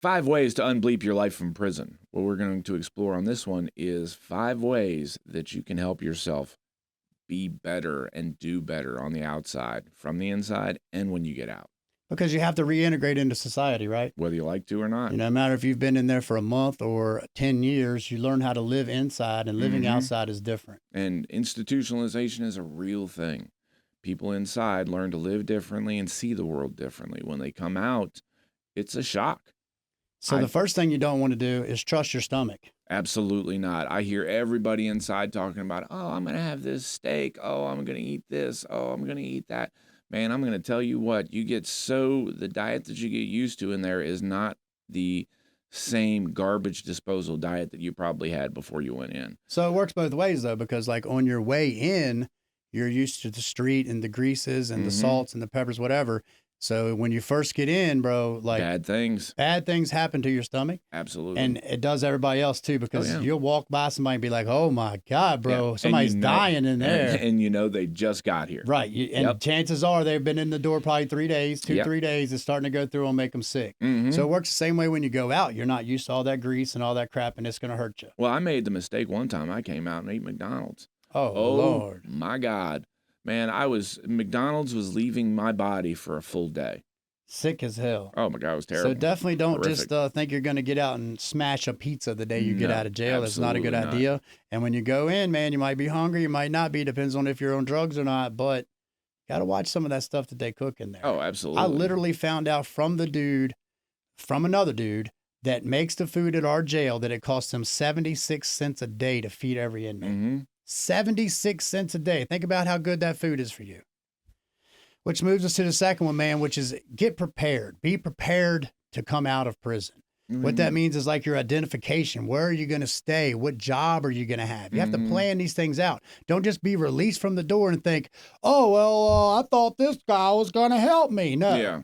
5 ways to unbleep your life from prison. What we're going to explore on this one is 5 ways that you can help yourself be better and do better on the outside, from the inside, and when you get out. Because you have to reintegrate into society, right? Whether you like to or not. No matter if you've been in there for a month or 10 years, you learn how to live inside, and living outside is different. And institutionalization is a real thing. People inside learn to live differently and see the world differently. When they come out, it's a shock. So the first thing you don't want to do is trust your stomach. Absolutely not. I hear everybody inside talking about, oh, I'm going to have this steak. Oh, I'm going to eat this. Oh, I'm going to eat that. Man, I'm going to tell you what, the diet that you get used to in there is not the same garbage disposal diet that you probably had before you went in. So it works both ways, though, because like on your way in, you're used to the street and the greases and the salts and the peppers, whatever. So when you first get in, bro, like bad things happen to your stomach. Absolutely. And it does everybody else too, because you'll walk by somebody and be like, oh my God, bro, somebody's dying in there. And they just got here. Right. And chances are they've been in the door probably 3 days, 3 days. It's starting to go through and make them sick. So it works the same way when you go out. You're not used to all that grease and all that crap, and it's going to hurt you. Well, I made the mistake one time. I came out and ate McDonald's. Oh Lord. My God. Man, McDonald's was leaving my body for a full day. Sick as hell. Oh my God, it was terrible. So definitely don't Horrific. just think you're going to get out and smash a pizza the day you get out of jail. It's not a good idea. And when you go in, man, you might be hungry, you might not be. Depends on if you're on drugs or not. But got to watch some of that stuff that they cook in there. Oh, absolutely. I literally found out from another dude that makes the food at our jail that it costs him 76 cents a day to feed every inmate. 76 cents a day. Think about how good that food is for you. Which moves us to the second one, man, which is get prepared. Be prepared to come out of prison. What that means is like your identification. Where are you going to stay? What job are you going to have? You have to plan these things out. Don't just be released from the door and think, oh, well, I thought this guy was going to help me. No,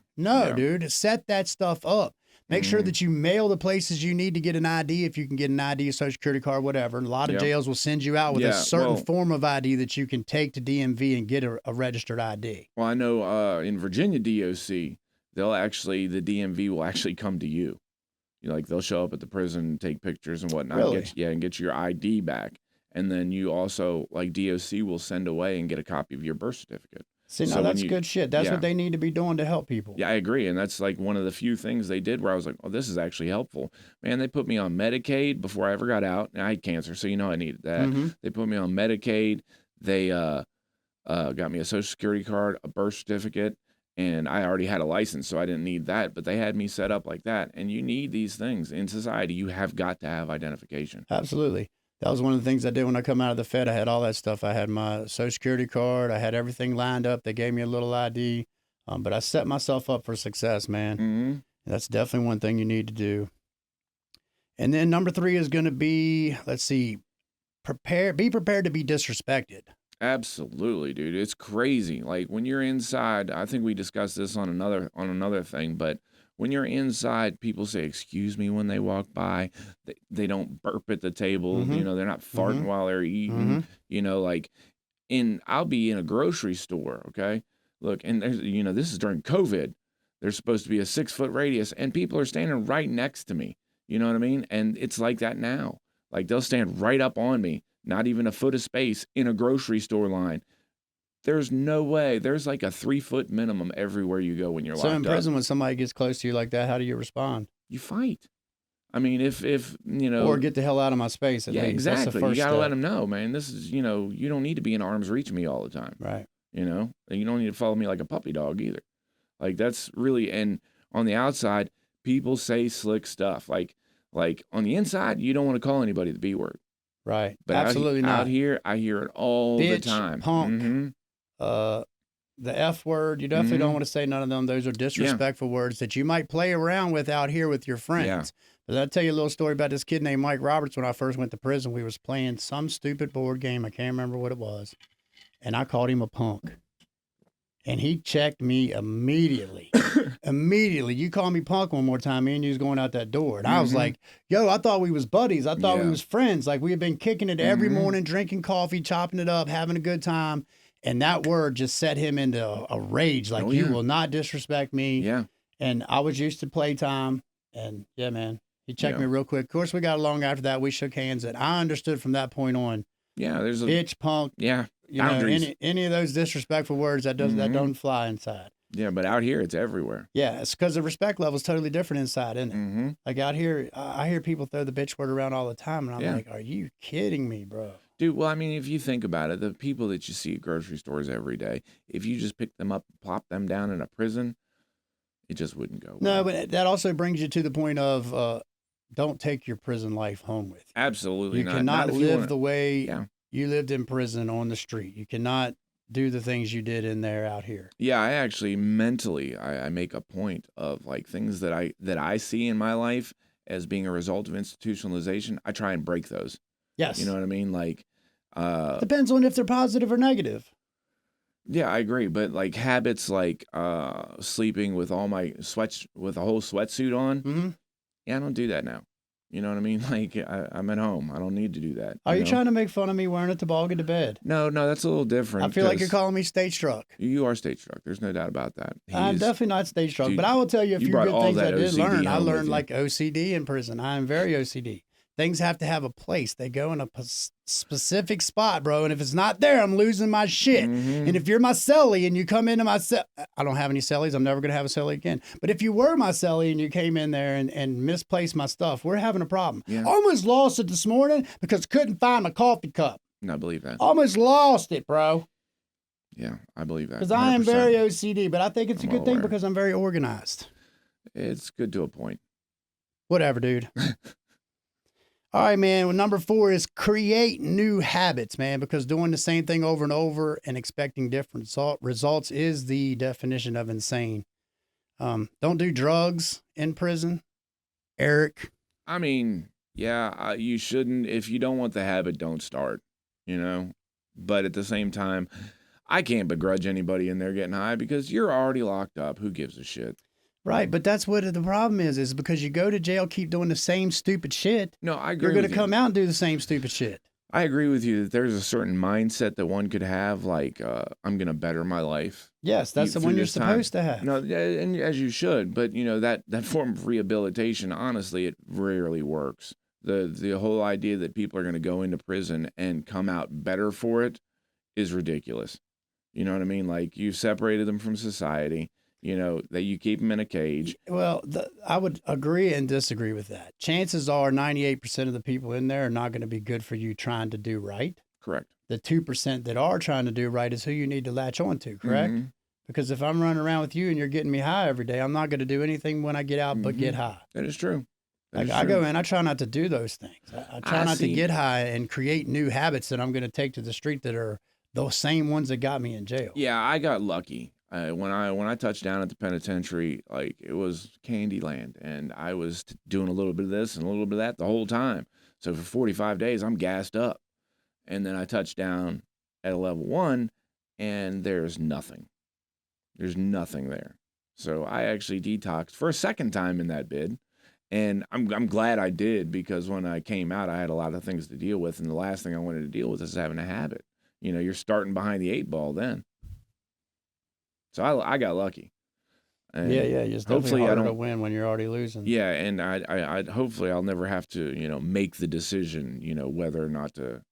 dude, set that stuff up. Make sure that you mail the places you need to get an ID, if you can get an ID, a social security card, whatever. And a lot of jails will send you out with a certain form of ID that you can take to DMV and get a registered ID. Well, I know in Virginia DOC, the DMV will actually come to you. They'll show up at the prison, take pictures and whatnot, and get your ID back. And then you also, like DOC will send away and get a copy of your birth certificate. See, no, that's good shit. That's what they need to be doing to help people. Yeah, I agree. And that's like one of the few things they did where I was like, oh, this is actually helpful. Man, they put me on Medicaid before I ever got out. And I had cancer, so I needed that. They put me on Medicaid. They got me a social security card, a birth certificate, and I already had a license, so I didn't need that. But they had me set up like that. And you need these things in society. You have got to have identification. Absolutely. That was one of the things I did when I come out of the Fed. I had all that stuff. I had my social security card. I had everything lined up. They gave me a little ID. But I set myself up for success, man. That's definitely one thing you need to do. And then number 3 is going to be, be prepared to be disrespected. Absolutely, dude. It's crazy. Like when you're inside, I think we discussed this on another thing, but when you're inside, people say, excuse me, when they walk by. They don't burp at the table. They're not farting while they're eating. I'll be in a grocery store, okay? Look, and there's, this is during COVID. There's supposed to be a 6-foot radius, and people are standing right next to me. You know what I mean? And it's like that now. Like they'll stand right up on me, not even a foot of space in a grocery store line. There's no way. There's like a 3-foot minimum everywhere you go when you're locked up. So in prison, when somebody gets close to you like that, how do you respond? You fight. I mean, if or get the hell out of my space. At least. Exactly. That's the first you got to step. let them know, man. This is, you don't need to be in arm's reach of me all the time. Right. And you don't need to follow me like a puppy dog either. Like that's really, and on the outside, people say slick stuff. Like on the inside, you don't want to call anybody the B word. Right. But absolutely not. Out here, I hear it all Bitch, the time. Punk. The F word, you definitely don't want to say none of them. Those are disrespectful words that you might play around with out here with your friends. Yeah. But I'll tell you a little story about this kid named Mike Roberts. When I first went to prison, we was playing some stupid board game. I can't remember what it was. And I called him a punk. And he checked me immediately. Immediately. You call me punk one more time, me and you was going out that door. And I was like, yo, I thought we was buddies. I thought we was friends. Like we had been kicking it every morning, drinking coffee, chopping it up, having a good time. And that word just set him into a rage. Like, you will not disrespect me. Yeah. And I was used to playtime. And yeah, man, he checked Yeah. me real quick. Of course, we got along after that. We shook hands, and I understood from that point on, Yeah, there's a bitch, punk, yeah, you know, boundaries. any of those disrespectful words that don't fly inside. Yeah, but out here it's everywhere. Yeah, it's because the respect level is totally different inside, isn't it? Mm-hmm. Like out here, I hear people throw the bitch word around all the time, and I'm Yeah. like, are you kidding me, bro? Dude, well, I mean, if you think about it, the people that you see at grocery stores every day, if you just pick them up, plop them down in a prison, it just wouldn't go No, well. but that also brings you to the point of don't take your prison life home with you. Absolutely You not. cannot Not if you live wanna, the way yeah. you lived in prison on the street. You cannot do the things you did in there out here. Yeah, I actually mentally I make a point of like things that I see in my life as being a result of institutionalization. I try and break those. Yes. You know what I mean? Like Depends on if they're positive or negative. yeah, I agree. But like habits like sleeping with all my with a whole sweatsuit on, Mm-hmm. yeah, I don't do that now. You know what I mean? Like I'm at home. I don't need to do that. Are you know? trying to make fun of me wearing a toboggan to bed? No, that's a little different. I feel like you're 'cause calling me stage struck. you are stage struck. There's no doubt about that. I'm definitely not stage struck, dude, but I will tell you a you few brought good all things I that did OCD learn. I home with learned you. like OCD in prison. I am very OCD. Things have to have a place. They go in a specific spot, bro. And if it's not there, I'm losing my shit. Mhm. And if you're my cellie and you come into my cell, I don't have any cellies. I'm never going to have a cellie again. But if you were my cellie and you came in there and misplaced my stuff, we're having a problem. Yeah. Almost lost it this morning because couldn't find my coffee cup. I believe that. Almost lost it, bro. Yeah, I believe that. Because I am 100%. very OCD, but I think it's a I'm good well thing aware. because I'm very organized. It's good to a point. Whatever, dude. All right, man. Well, number 4 is create new habits, man, because doing the same thing over and over and expecting different results is the definition of insane. Don't do drugs in prison, Eric. I mean, yeah, you shouldn't. If you don't want the habit, don't start, you know? But at the same time, I can't begrudge anybody in there getting high because you're already locked up. Who gives a shit? Right, but that's what the problem is because you go to jail, keep doing the same stupid shit. No, I agree You're going with to you. come out and do the same stupid shit. I agree with you that there's a certain mindset that one could have, like, I'm going to better my life. Yes, that's the through one you're this time. supposed to have. No, and as you should, but you know that form of rehabilitation, honestly, it rarely works. The whole idea that people are going to go into prison and come out better for it is ridiculous. You know what I mean? Like you've separated them from society. You know that you keep them in a cage. Well, I would agree and disagree with that. Chances are 98% of the people in there are not going to be good for you trying to do right. Correct. The 2% that are trying to do right is who you need to latch on to, correct? Mhm. Because if I'm running around with you and you're getting me high every day, I'm not going to do anything when I get out but get high. That is true. That Like is I true. go in, I try not to do those things. I try I not to see. get high and create new habits that I'm going to take to the street that are those same ones that got me in jail. Yeah, I got lucky. When I touched down at the penitentiary, like it was Candyland, and I was doing a little bit of this and a little bit of that the whole time. So for 45 days, I'm gassed up, and then I touched down at a level 1, and there's nothing. There's nothing there. So I actually detoxed for a second time in that bid, and I'm glad I did because when I came out, I had a lot of things to deal with, and the last thing I wanted to deal with is having a habit. You know, you're starting behind the 8 ball then. So I got lucky. And Yeah, it's definitely hopefully I harder to don't. win when you're already losing. Yeah, and I hopefully I'll never have to make the decision whether or not to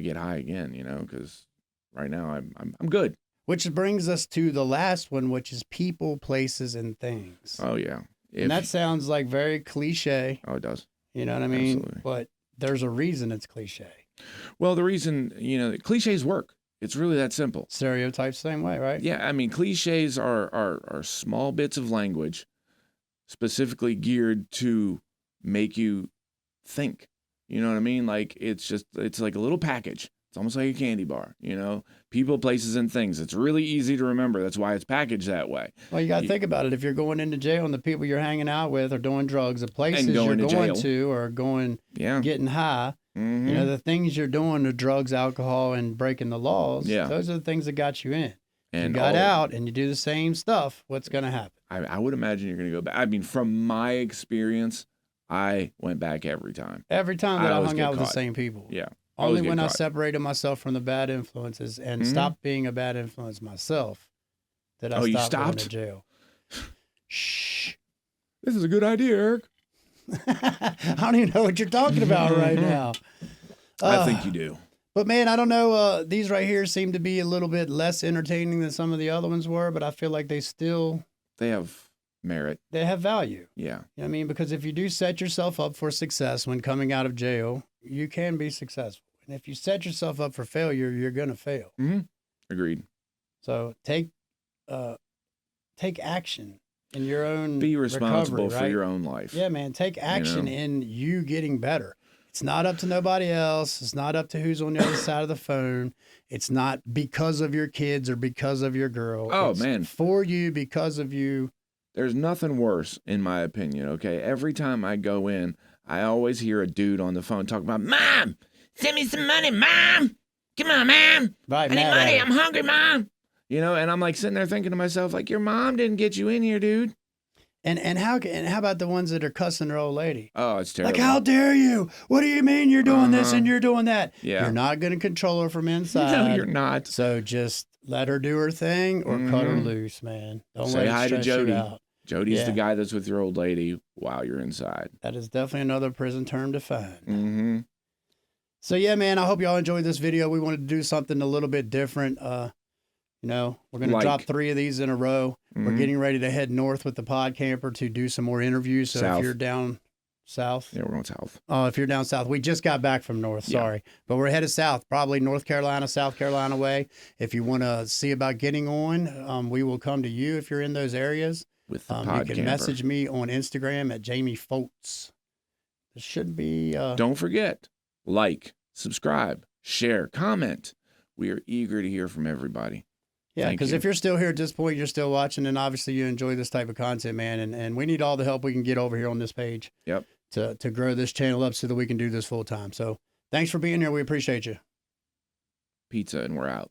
get high again because right now I'm good. Which brings us to the last one, which is people, places, and things. Oh yeah, And that sounds like very cliche. it does. You know what I mean? Absolutely. But there's a reason it's cliche. Well, the reason cliches work. It's really that simple. Stereotypes, same way, right? Yeah, I mean cliches are small bits of language specifically geared to make you think. You know what I mean? Like it's like a little package. It's almost like a candy bar, people, places, and things. It's really easy to remember. That's why it's packaged that way. Well, you got to think about it. If you're going into jail and the people you're hanging out with are doing drugs, the places you're going to going jail. to are getting high. Mhm. The things you're doing, the drugs, alcohol, and breaking the laws, Yeah. those are the things that got you in. And you got all- out and you do the same stuff, what's going to happen? I would imagine you're going to go back. I mean, from my experience, I went back every time. Every time that I I always hung get out with the caught. same people. Yeah. Only always get when I caught. separated myself from the bad influences and stopped being a bad influence myself did I Oh, you stop going to stopped? jail. Shh. This is a good idea, Eric. I don't even know what you're talking about right now. I think you do. But man, I don't know. These right here seem to be a little bit less entertaining than some of the other ones were, but I feel like they have merit. They have value. Yeah. You know what I mean? Because if you do set yourself up for success when coming out of jail, you can be successful. And if you set yourself up for failure, you're going to fail. Mm-hmm. Agreed. So take action in your own Be responsible recovery, for right? your own life. Yeah, man. Take action in you getting better. It's not up to nobody else. It's not up to who's on the other side of the phone. It's not because of your kids or because of your girl. Oh, it's man. for you, because of you. There's nothing worse, in my opinion, okay? Every time I go in, I always hear a dude on the phone talking about, Mom, send me some money, Mom. Come on, Mom. Right, I need money. I'm hungry, Mom. You know, and I'm like sitting there thinking to myself, like, your mom didn't get you in here, dude. And how about the ones that are cussing their old lady? Oh, it's terrible. Like, how dare you? What do you mean you're doing this and you're doing that? Yeah. You're not going to control her from inside. No, you're not. So just let her do her thing or cut her loose, man. Don't Say let it hi to stress you Jody. out. Jody's the guy that's with your old lady while you're inside. That is definitely another prison term to find. Mm-hmm. So yeah, man, I hope y'all enjoyed this video. We wanted to do something a little bit different. You know, we're going to drop 3 of these in a row. Mm-hmm. We're getting ready to head north with the pod camper to do some more interviews. So South. if you're down south. Yeah, we're going south. Oh, if you're down south. We just got back from north. Sorry. But we're headed south, probably North Carolina, South Carolina way. If you want to see about getting on, we will come to you if you're in those areas. With the pod You can camper. message me on Instagram at Jamie Foltz. It should be. Don't forget, like, subscribe, share, comment. We are eager to hear from everybody. Yeah, because if you're still here at this point, you're still watching, and obviously you enjoy this type of content, man. And we need all the help we can get over here on this page. Yep. To grow this channel up so that we can do this full time. So thanks for being here. We appreciate you. Pizza, and we're out.